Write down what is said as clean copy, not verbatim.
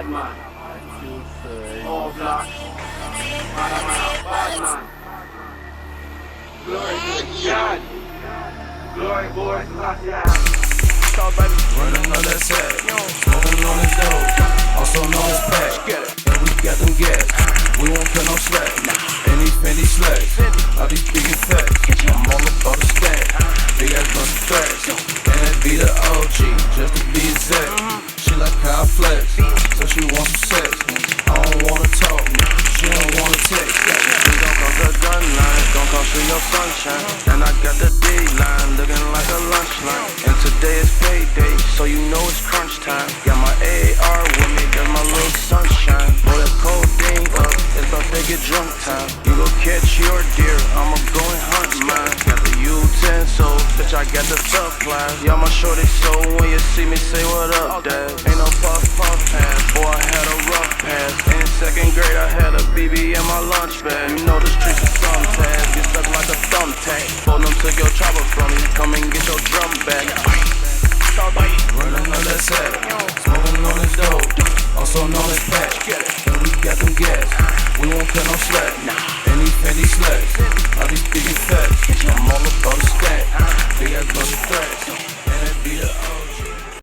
bad man. All black. Bad man. Glory to God. Glory boys, gracias. Running on that sack, smoking on his dope, also known as pack. And we got them gas, we won't cut no slack. And these Fendi slacks, all these big and fat. I'm all about the stack, big ass bunch of facts. And that be the OG, just to be exact. She like how I flex, so she wants some sex. I don't wanna talk, she don't wanna text. We gon' cross the gun line, gon' cost you your sunshine. And I got the D-line, looking like a lunch line. And today is payday, so you know it's crunch time. Got my AR with me, that's my little sunshine. Boy, that codeine up, it's about to get drunk time. You go catch your deer, I'ma go and hunt mine. Got the utensils, bitch, I got the supply. Y'all my shorty, so when you see me, say what up, dad. Ain't no puff pass, boy, I had a rough pass. In second grade, I had a BB in my lunch bag. You know the streets are sometimes get stuck like a thumbtack. Both them took your chopper from you, come and get your drum back. Running on that sack, smoking on his dope, also known as pack. And we got them gas, we won't cut no slack. And these Fendi slacks, all these big and fat. I'm all about the stack, big ass bunch of facts.